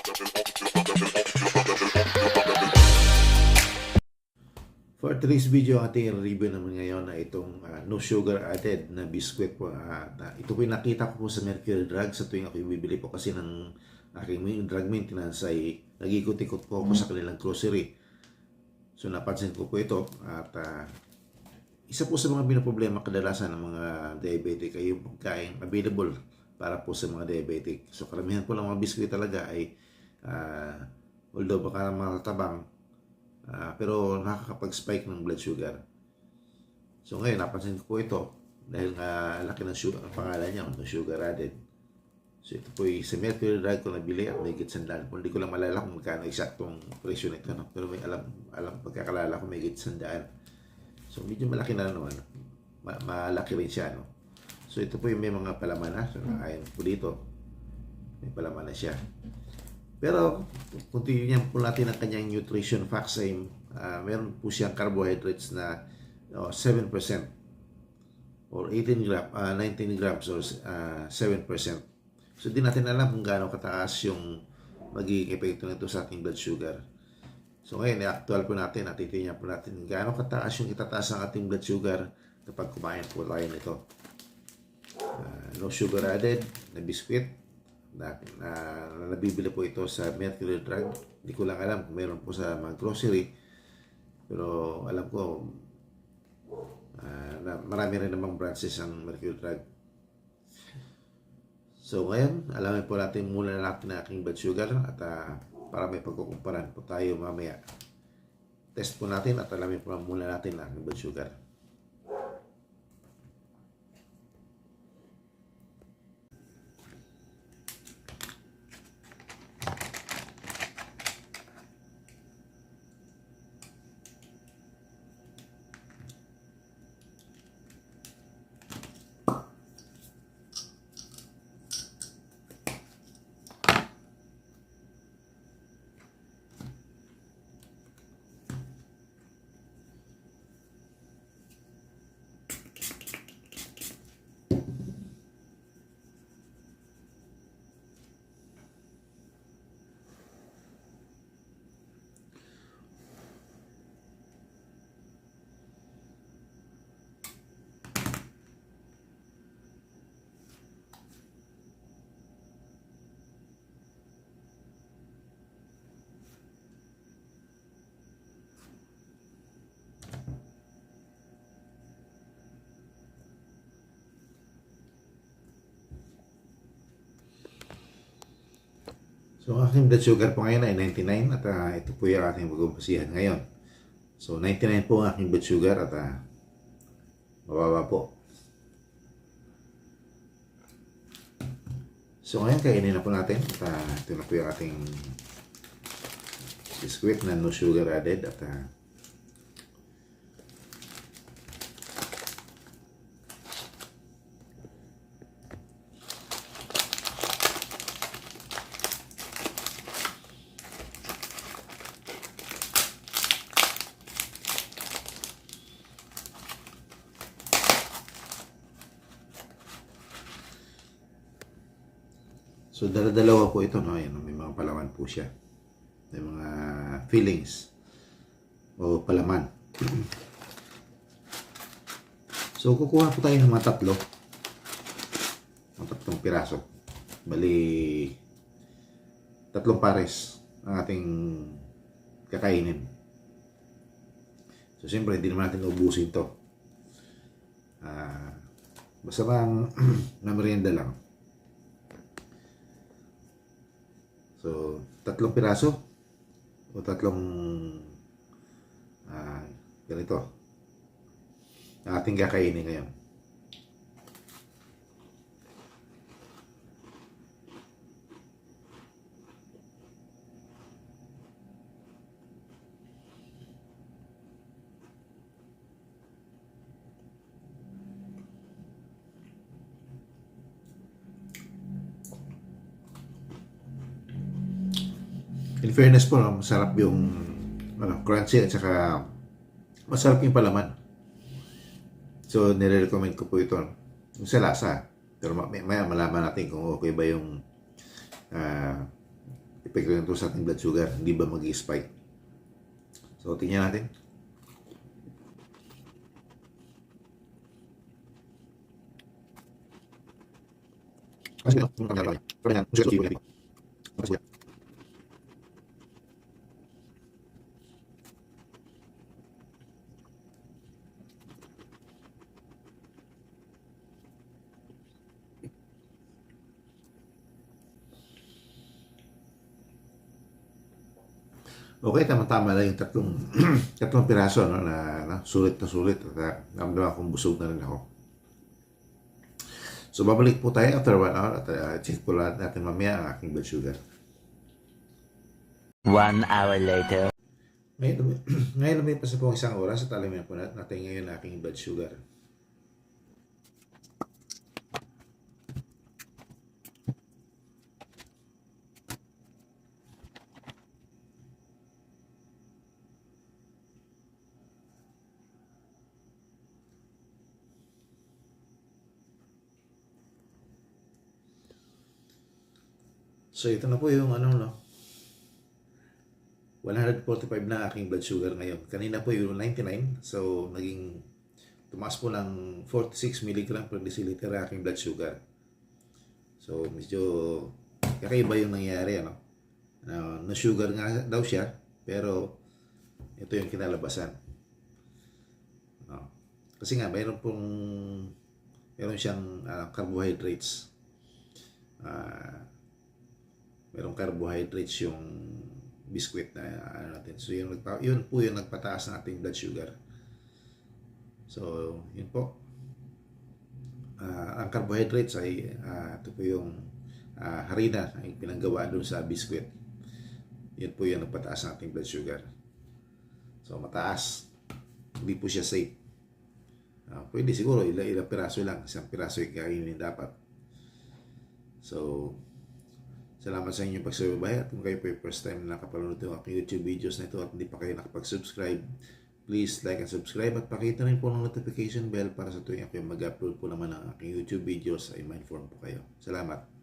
For today's video, ating review naman ngayon na itong no sugar added na biskwit po. Ito po yung nakita ko po sa Mercury Drug sa tuwing ako bibili po kasi ng aking drug maintenance ay nag-ikot-ikot po ako sa kanilang grocery. So napansin ko po ito at isa po sa mga binaproblema kadalasan ng mga diabetic ay yung pagkain available para po sa mga diabetic. So karamihan po ng mga biskwit talaga ay although baka matatabang, pero nakakapag-spike ng blood sugar. So ngayon, napansin ko po ito dahil nga laki ng sugar, ang pangalan niya, no sugar added. So ito po yung sa Mercury Drug ko nabili at may gitsandan. Hindi ko lang malala kung magkano eksaktong presyo nito, no? Pero may alam pagkakalala ko may gitsandan. So medyo malaki na naman. Malaki rin siya, no? So ito po yung may mga palaman na. So ayon po dito, may palaman na siya. Pero kung tingnan po natin ang kanyang nutrition facts ay meron po siyang carbohydrates na 7% or 19 grams or 7%. So di natin alam kung gaano kataas yung magiging epekto nito sa ating blood sugar. So ngayon, i-actual po natin at titingnan po natin gaano kataas yung itataas ng ating blood sugar kapag kumain po tayo nito. No sugar added na biscuit. Nabibili po ito sa Mercury Drug. Hindi ko lang alam kung meron po sa mga grocery, pero alam ko na marami rin namang branches ang Mercury Drug. So ngayon, alamin po natin muna natin ang aking blood sugar at para may pagkukumparan po tayo mamaya. Test po natin at alamin po muna natin ang aking blood sugar. So, ang aking blood sugar po ngayon ay 99 at ito po yung ating mag-umpisihan ngayon. So, 99 po ang aking blood sugar at mababa po. So, ngayon kainin na po natin at ito na po yung ating biscuit na no sugar added at so, dalawa po ito, no? Ayan, may mga palaman po siya. May mga fillings o palaman. So, kukuha po tayo ng mga tatlo. Mga tatlong piraso. Bali, tatlong pares ang ating kakainin. So, siyempre, hindi naman natin ubusin to. Basta bang na merienda lang. So, tatlong piraso o tatlong ganito ang ating kakainin ngayon. In fairness po, no, masarap yung crunchy at saka masarap yung palaman. So, nire-recommend ko po ito yung sa lasa. Pero maya malaman natin kung okay ba yung epekto nito sa ating blood sugar, hindi ba mag-spike. So, tingnan natin. Okay, tama-tama lang yung tatlong piraso, no, na sulit na sulit at naramdaman kong busog na rin ako. So, babalik po tayo after 1 hour at check po lahat natin mamaya ang aking blood sugar. 1 hour later. Ngayon lumipas na po isang oras at alamin po natin ngayon ang aking blood sugar. So, ito na po yung 145 na aking blood sugar ngayon. Kanina po yung 99. So, tumaas po ng 46 mg per deciliter ang aking blood sugar. So, medyo kakaiba yung nangyari, no sugar nga daw siya, pero ito yung kinalabasan. Kasi nga, meron siyang carbohydrates. Merong carbohydrates yung biscuit na natin. So, yun po yung nagpataas ng ating blood sugar. So, yun po. Ang carbohydrates ay ito po yung harina na pinanggawa doon sa biscuit. Yun po yung nagpataas ng ating blood sugar. So, mataas. Hindi po siya safe. Pwede siguro ilang piraso lang. Isang piraso yung kainin dapat. So, salamat sa inyong pagsubaybay at kung kayo po yung first time na nakapanood ng aking YouTube videos na ito at hindi pa kayo nakapag-subscribe, please like and subscribe at pakita rin po ng notification bell para sa tuwing ako yung mag-upload po naman ng aking YouTube videos ay ma-inform po kayo. Salamat!